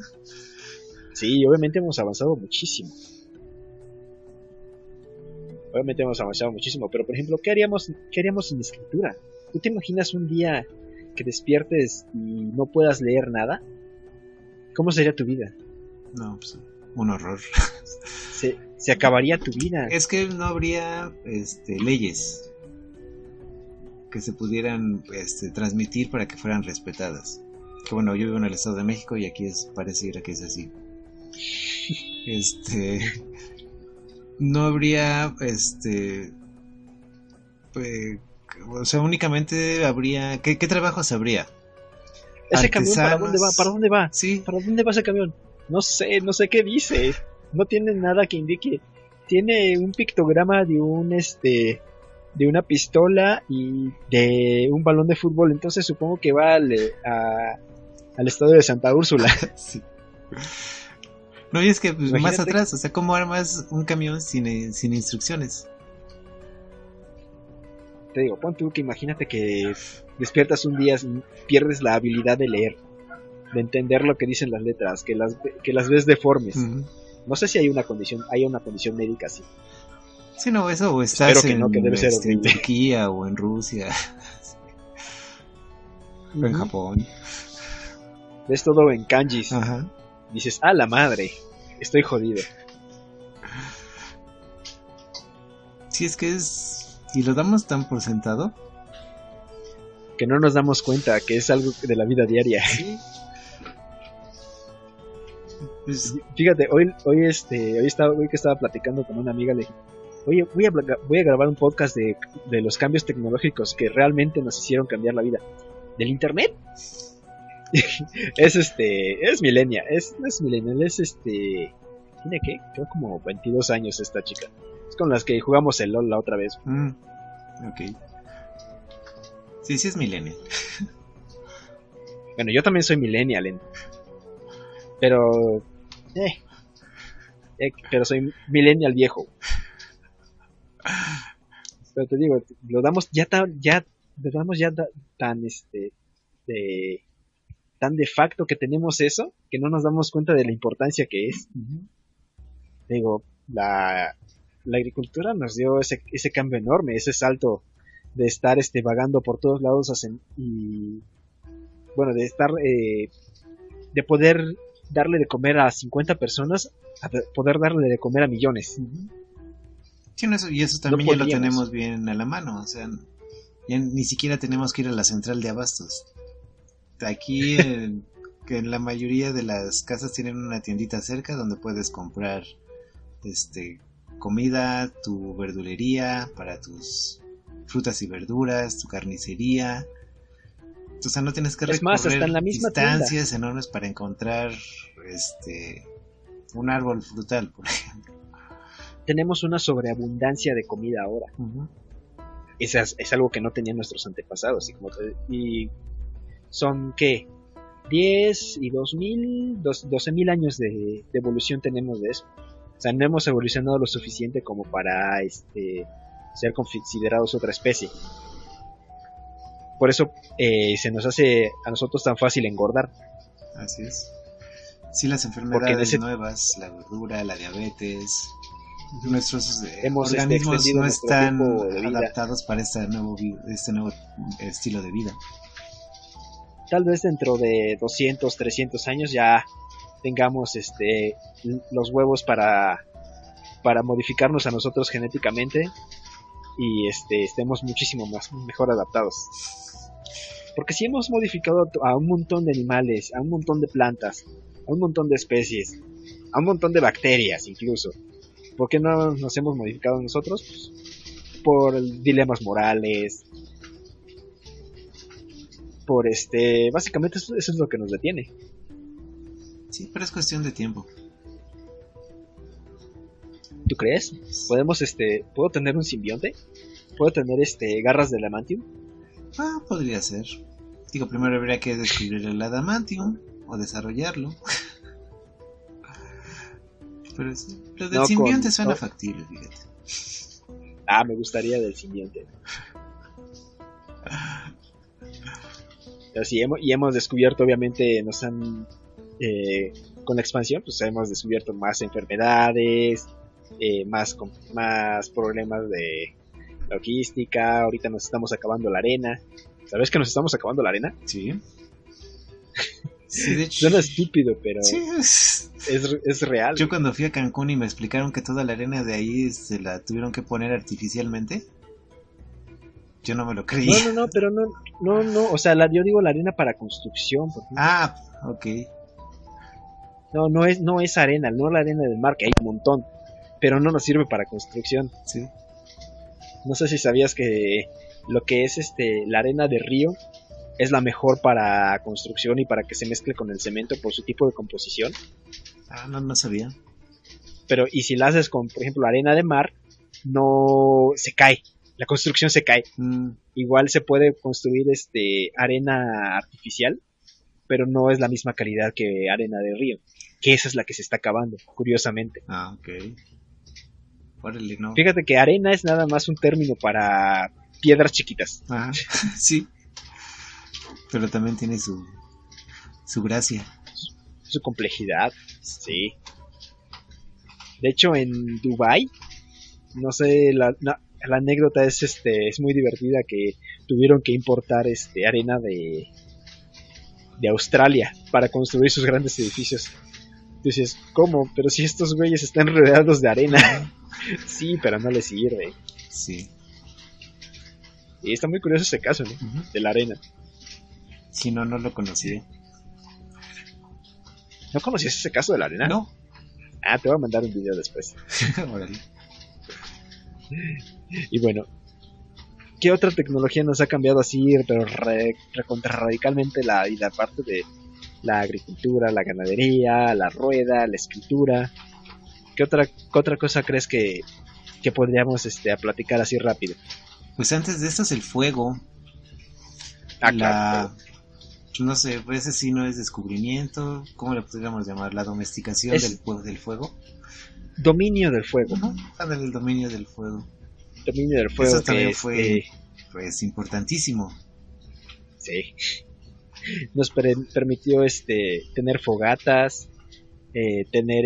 Sí, obviamente hemos avanzado muchísimo. Pero por ejemplo, ¿qué haríamos sin escritura? ¿Tú te imaginas un día que despiertes y no puedas leer nada? ¿Cómo sería tu vida? No, pues un horror. Se acabaría tu vida. Es que no habría leyes que se pudieran transmitir para que fueran respetadas. Que bueno, yo vivo en el Estado de México y aquí pareciera que es así. No habría o sea, únicamente habría ¿qué trabajos habría? ¿Ese camión para dónde va? ¿Para dónde va? Sí. ¿Para dónde va ese camión? No sé qué dice. No tiene nada que indique. Tiene un pictograma de de una pistola y de un balón de fútbol. Entonces supongo que va al estadio de Santa Úrsula. Sí. No, y es que pues, más Imagínate. atrás, o sea, ¿cómo armas un camión sin instrucciones? Te digo, pon tú que imagínate que despiertas un día y pierdes la habilidad de leer, de entender lo que dicen las letras, que las ves deformes. Uh-huh. No sé si hay una condición médica así. Sí, no, eso o estás Espero que no, que debe ser en horrible. Turquía o en Rusia o en Japón. Ves todo en kanjis. Ajá. Dices, ¡ah, la madre! Estoy jodido. Sí, es que y lo damos tan por sentado. Que no nos damos cuenta que es algo de la vida diaria. Sí. Pues, Fíjate, hoy que estaba platicando con una amiga, le dije, oye, voy a grabar un podcast de los cambios tecnológicos que realmente nos hicieron cambiar la vida. ¿Del internet? Es millennial, no es millennial, ¿tiene qué? Creo como 22 años esta chica. Es con las que jugamos el LOL la otra vez. ok. Sí, sí es millennial. Bueno, yo también soy millennial, pero pero soy millennial viejo. Pero te digo, lo damos tan de tan de facto que tenemos eso que no nos damos cuenta de la importancia que es. Digo, la agricultura nos dio ese cambio enorme, ese salto de estar vagando por todos lados y bueno, de estar de poder darle de comer a 50 personas a poder darle de comer a millones. Sí, no, y eso también ya lo tenemos bien a la mano, o sea, ya ni siquiera tenemos que ir a la central de abastos. Aquí que en la mayoría de las casas tienen una tiendita cerca donde puedes comprar comida, tu verdulería para tus frutas y verduras, tu carnicería. O sea, no tienes que recorrer hasta en la misma distancias tienda enormes para encontrar un árbol frutal, por ejemplo. Tenemos una sobreabundancia de comida ahora. Es algo que no tenían nuestros antepasados. Y son, ¿qué? 10 y 12.000 años de evolución tenemos de eso. O sea, no hemos evolucionado lo suficiente como para ser considerados otra especie. Por eso se nos hace a nosotros tan fácil engordar. Así es. Sí, las enfermedades nuevas, la gordura, la diabetes, nuestros organismos no están adaptados para este nuevo estilo de vida. Tal vez dentro de 200, 300 años ya tengamos los huevos para modificarnos a nosotros genéticamente y estemos muchísimo mejor adaptados. Porque si hemos modificado a un montón de animales, a un montón de plantas, a un montón de especies, a un montón de bacterias incluso, ¿por qué no nos hemos modificado nosotros? Pues, por dilemas morales, por básicamente eso es lo que nos detiene. Sí, pero es cuestión de tiempo. ¿Tú crees? ¿Puedo tener un simbionte? ¿Puedo tener garras de adamantium? Podría ser. Digo, primero habría que descubrir el adamantium o desarrollarlo. Pero sí, lo del simbionte suena factible, fíjate. Me gustaría del simbionte. Así, hemos descubierto, obviamente, con la expansión, pues hemos descubierto más enfermedades, más problemas de logística. Ahorita nos estamos acabando la arena. ¿Sabes que nos estamos acabando la arena? Sí. Sí, de hecho, suena estúpido, pero sí, es real. Yo cuando fui a Cancún y me explicaron que toda la arena de ahí se la tuvieron que poner artificialmente, yo no me lo creí. No, pero no, o sea, yo digo la arena para construcción, por ejemplo. Ok. No es arena, no la arena del mar, que hay un montón, pero no nos sirve para construcción. Sí. No sé si sabías que lo que es la arena de río es la mejor para construcción y para que se mezcle con el cemento por su tipo de composición. No sabía. Pero y si la haces con, por ejemplo, arena de mar, no se cae, la construcción se cae. Igual se puede construir arena artificial, pero no es la misma calidad que arena de río, que esa es la que se está acabando, curiosamente. Ok. Órale, no. Fíjate que arena es nada más un término para piedras chiquitas. Sí. Pero también tiene su gracia. Su complejidad, sí. De hecho, en Dubai, no sé, la anécdota es muy divertida, que tuvieron que importar arena de Australia para construir sus grandes edificios. Dices, ¿cómo? Pero si estos güeyes están rodeados de arena. Sí, pero no les sirve. Sí. Y está muy curioso ese caso, ¿no? De la arena. Si no lo conocía. ¿No conocías ese caso de la arena? No. Ah, te voy a mandar un video después. Órale. Y bueno, ¿qué otra tecnología nos ha cambiado así, pero recontra radicalmente la vida? Aparte de la agricultura, la ganadería, la rueda, la escritura. ¿Qué otra cosa crees que podríamos a platicar así rápido? Pues antes de esto es el fuego. Ah, claro. No sé, pues ese sí no es descubrimiento. ¿Cómo le podríamos llamar? La domesticación del fuego. Dominio del fuego. Ándale, el dominio del fuego. Dominio del fuego. Eso también fue pues importantísimo. Sí. Nos permitió tener fogatas, tener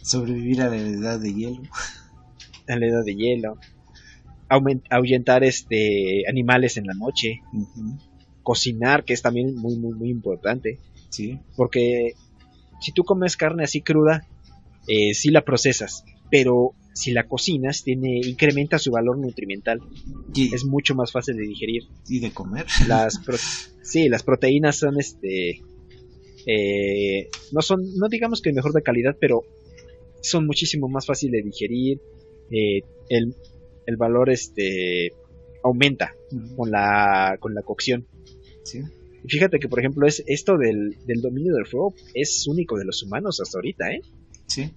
sobrevivir a la edad de hielo. A la edad de hielo. Ahuyentar animales en la noche. Uh-huh. Cocinar, que es también muy muy muy importante. Sí. Porque si tú comes carne así cruda, sí la procesas, pero si la cocinas incrementa su valor nutrimental. Es mucho más fácil de digerir. Y de comer. Sí, las proteínas son no digamos que mejor de calidad, pero son muchísimo más fácil de digerir. El valor aumenta con la cocción. Sí. Y fíjate que por ejemplo esto del dominio del fuego es único de los humanos hasta ahorita, Sí.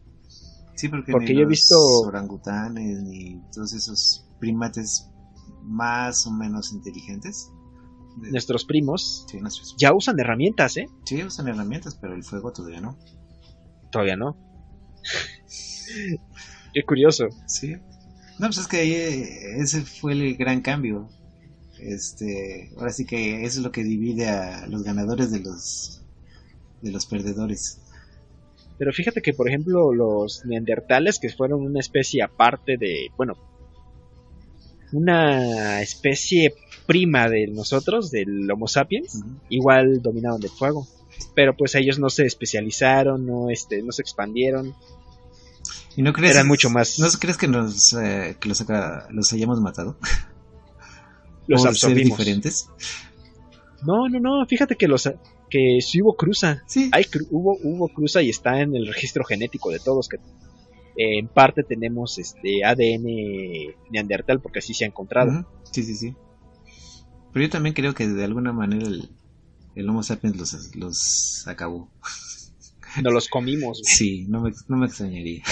Sí, porque yo ni he visto los orangutanes ni todos esos primates más o menos inteligentes, nuestros primos, sí, ya usan herramientas, Sí, usan herramientas, pero el fuego todavía no. Todavía no. Qué curioso. Sí. No, pues es que ahí ese fue el gran cambio. Ahora sí que eso es lo que divide a los ganadores de los perdedores. Pero fíjate que por ejemplo los neandertales, que fueron una especie aparte una especie prima de nosotros, del Homo sapiens, uh-huh, igual dominaban del fuego. Pero pues ellos no se especializaron, no se expandieron. ¿Y no crees? Eran mucho más. ¿No crees que los hayamos matado? Los ¿Por ser absorbimos. diferentes? No, fíjate que sí hubo cruza. Sí. Hubo cruza y está en el registro genético de todos, que en parte tenemos ADN neandertal porque así se ha encontrado. Uh-huh. Sí. Pero yo también creo que de alguna manera el Homo sapiens los acabó. Nos los comimos. Sí, no me extrañaría.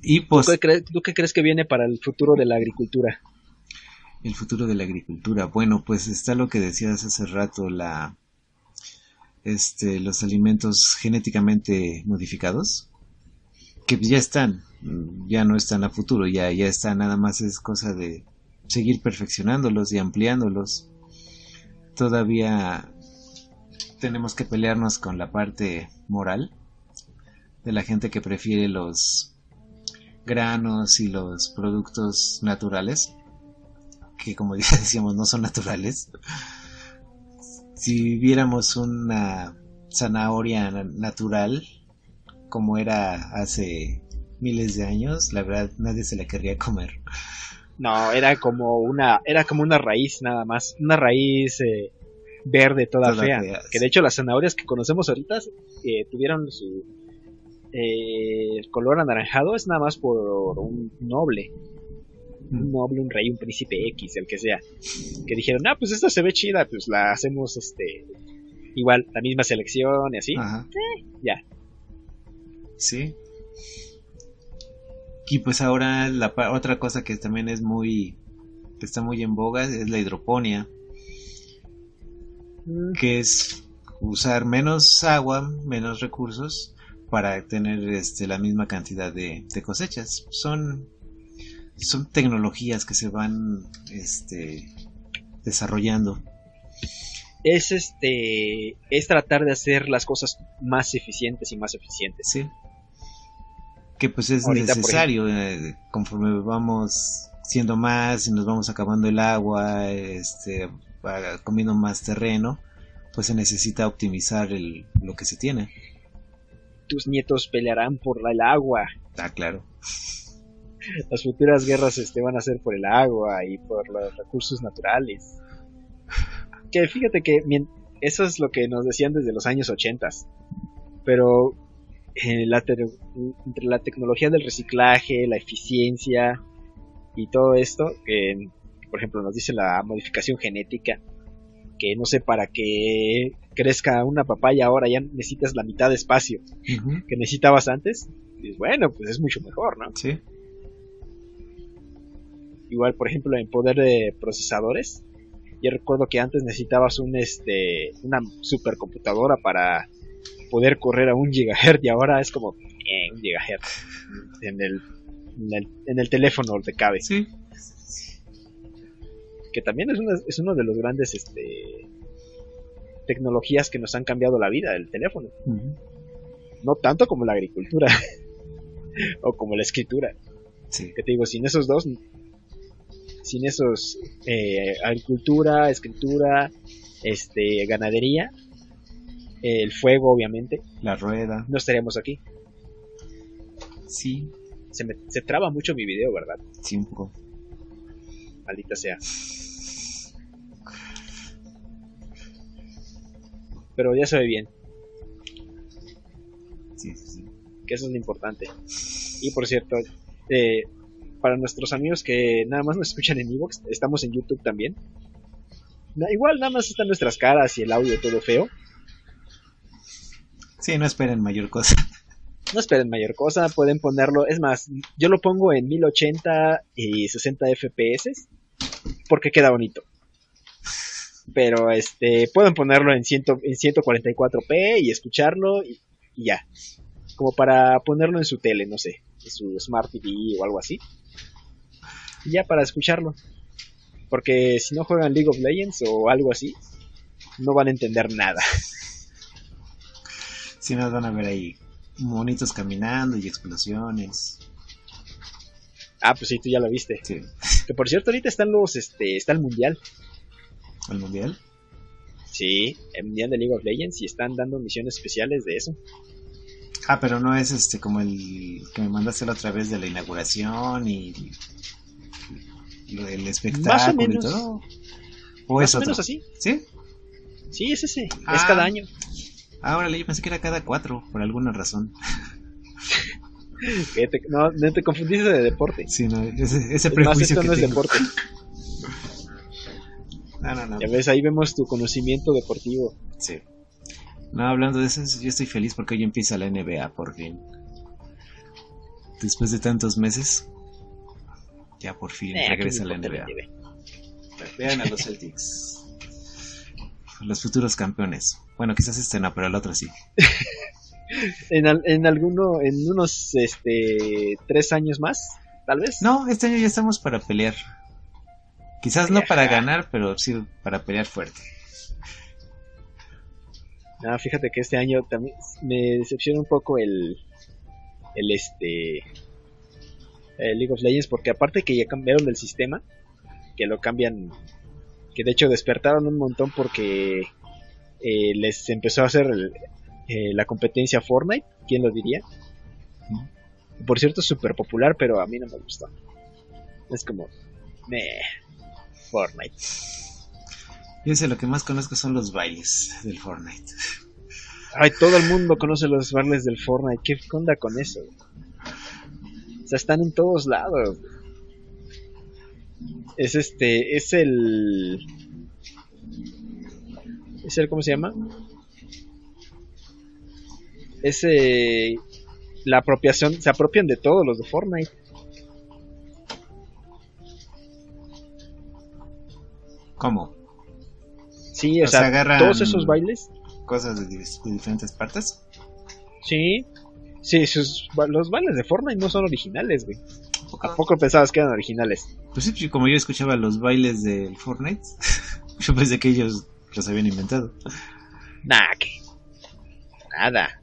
Y pues, ¿Tú qué crees que viene para el futuro de la agricultura? El futuro de la agricultura. Bueno, pues está lo que decías hace rato, los alimentos genéticamente modificados, que ya no están a futuro, ya están, nada más es cosa de seguir perfeccionándolos y ampliándolos. Todavía tenemos que pelearnos con la parte moral de la gente que prefiere los granos y los productos naturales, que como ya decíamos no son naturales. Si viéramos una zanahoria natural como era hace miles de años, la verdad nadie se la querría comer. No, era como una raíz nada más, una raíz verde toda fea. Que de hecho las zanahorias que conocemos ahorita tuvieron su color anaranjado, es nada más por un noble, un rey, un príncipe X, el que sea, que dijeron, pues esta se ve chida, pues la hacemos igual, la misma selección y así. Ajá. Ya. Sí. Y pues ahora otra cosa que también que está muy en boga es la hidroponía, que es usar menos agua, menos recursos para tener la misma cantidad de cosechas. Son tecnologías que se van desarrollando. Es tratar de hacer las cosas más eficientes y más eficientes. Sí. Que pues es ahorita, necesario, conforme vamos siendo más y nos vamos acabando el agua, comiendo más terreno, pues se necesita optimizar lo que se tiene. Tus nietos pelearán por el agua. Claro. Las futuras guerras van a ser por el agua y por los recursos naturales. Que fíjate que eso es lo que nos decían desde los años 80. Pero entre la tecnología del reciclaje, la eficiencia y todo esto, que por ejemplo nos dice la modificación genética, que no sé, para que crezca una papaya ahora ya necesitas la mitad de espacio que necesitabas antes. Y bueno, pues es mucho mejor, ¿no? Sí. Igual, por ejemplo, en poder de procesadores, yo recuerdo que antes necesitabas una supercomputadora para poder correr a 1 GHz, y ahora es como 1 GHz en el teléfono te cabe. Sí. Que también es uno de los grandes tecnologías que nos han cambiado la vida, el teléfono. No tanto como la agricultura o como la escritura. Sí. Que te digo, sin esos agricultura, escritura, ganadería, el fuego, obviamente, la rueda, no estaríamos aquí. Sí. Se traba mucho mi video, ¿verdad? Sí, un poco. Maldita sea. Pero ya se ve bien. Sí. Que eso es lo importante. Y por cierto, para nuestros amigos que nada más nos escuchan en Evox, estamos en YouTube también. Igual nada más están nuestras caras y el audio todo feo. Sí, no esperen mayor cosa. No esperen mayor cosa, pueden ponerlo. Es más, yo lo pongo en 1080 y 60 FPS porque queda bonito. Pero pueden ponerlo en 144p y escucharlo y ya. Como para ponerlo en su tele, no sé, en su Smart TV o algo así. Y ya para escucharlo. Porque si no juegan League of Legends o algo así, no van a entender nada. Si nos van a ver ahí monitos caminando y explosiones. Ah, pues sí, tú ya lo viste. Sí. Que por cierto, ahorita están está el mundial. ¿El mundial? Sí, el mundial de League of Legends, y están dando misiones especiales de eso. Ah, pero no es como el que me mandaste la otra vez de la inauguración y lo del espectáculo. Más o menos. Y todo. ¿O más es o otro? menos así. ¿Sí? Sí, es ese. Es cada año. Órale, yo pensé que era cada 4, por alguna razón. No te confundiste de deporte. Sí, no, ese prejuicio más, esto que no tengo. Es deporte. No. Ya ves, ahí vemos tu conocimiento deportivo. Sí. No, hablando de eso, yo estoy feliz porque hoy empieza la NBA, por fin. Después de tantos meses, ya por fin regresa la NBA. Vean a los Celtics. Los futuros campeones. Bueno, quizás no, pero el otro sí. en unos 3 años más, tal vez. No, este año ya estamos para pelear. Quizás no para ganar, pero sí para pelear fuerte. No, fíjate que este año también me decepciona un poco el League of Legends, porque aparte que ya cambiaron el sistema, que lo cambian, que de hecho despertaron un montón porque les empezó a hacer la competencia Fortnite, ¿quién lo diría? Por cierto, es súper popular, pero a mí no me gusta. Es como, Fortnite. Yo sé, lo que más conozco son los bailes del Fortnite. Ay, todo el mundo conoce los bailes del Fortnite. ¿Qué onda con eso? O sea, están en todos lados. Es el ¿cómo se llama? La apropiación, se apropian de todos los de Fortnite. ¿Cómo? Sí, o sea, agarran todos esos bailes. Cosas de diferentes partes. Sí, los bailes de Fortnite no son originales, güey. ¿A poco pensabas que eran originales? Pues sí, como yo escuchaba los bailes del Fortnite, yo pensé que ellos los habían inventado. Nada.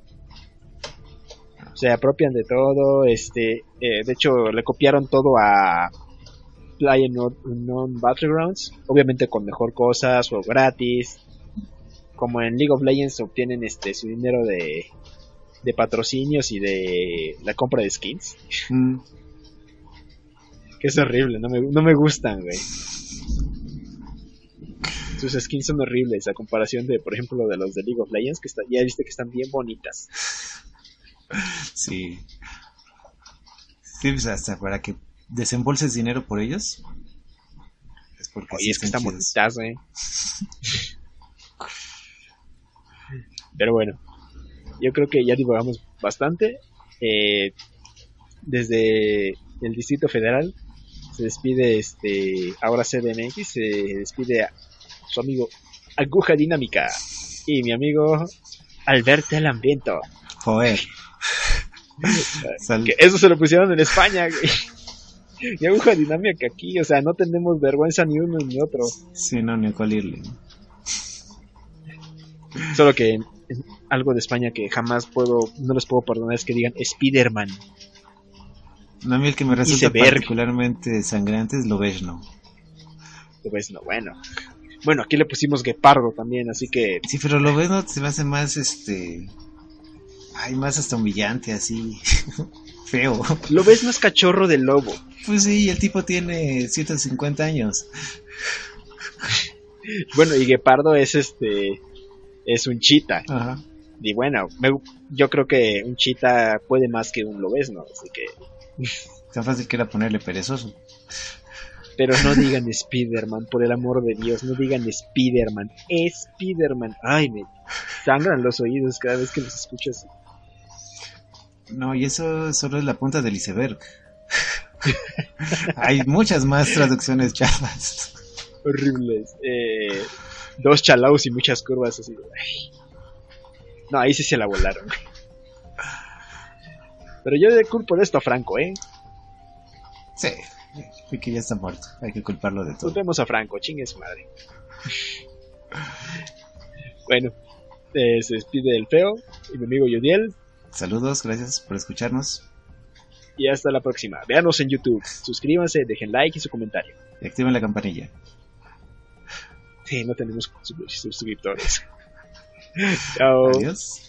Se apropian de todo, de hecho le copiaron todo a PlayerUnknown's Battlegrounds, obviamente con mejor cosas o gratis. Como en League of Legends obtienen su dinero de patrocinios y de la compra de skins. Que es horrible, no me gustan, güey. Sus skins son horribles a comparación de, por ejemplo, de los de League of Legends, que ya viste que están bien bonitas. Sí. Sí, pues hasta para que desembolses dinero por ellos. Es porque Oye, sí es que están están chidos. bonitas, Pero bueno, yo creo que ya divagamos bastante. Desde el Distrito Federal se despide ahora CDMX, se despide a su amigo Aguja Dinámica y mi amigo Alberto Alambiento. Joder. Que eso se lo pusieron en España, güey. Y Aguja Dinámica aquí, o sea, no tenemos vergüenza ni uno ni otro. Sí, no, ni a cuál irle. Solo que algo de España que jamás no les puedo perdonar es que digan Spiderman. No, a mí el que me resulta Iceberg. particularmente sangrante es Lobezno. Pues no, bueno, aquí le pusimos Guepardo también, así que Sí, pero Lobezno se me hace más, ay, más hasta humillante, así, feo. lo ves más cachorro del lobo. Pues sí, el tipo tiene 150 años. Bueno, y Guepardo es es un chita. Ajá. Y bueno, yo creo que un chita puede más que un lobezno, así que... Tan fácil que era ponerle perezoso. Pero no digan Spiderman, por el amor de Dios, no digan Spiderman, Spiderman. Ay, me sangran los oídos cada vez que los escucho así. No, y eso solo es la punta del iceberg. Hay muchas más traducciones chafas. Horribles. 2 chalaos y muchas curvas así. Ay. No, ahí sí se la volaron. Pero yo le culpo de esto a Franco, Sí, y que ya está muerto. Hay que culparlo de todo. Culpemos a Franco, chingue su madre. Bueno, se despide el feo y mi amigo Yudiel. Saludos, gracias por escucharnos. Y hasta la próxima. Véanos en YouTube. Suscríbanse, dejen like y su comentario. Y activen la campanilla. Sí, no tenemos suscriptores. Chao. Adiós.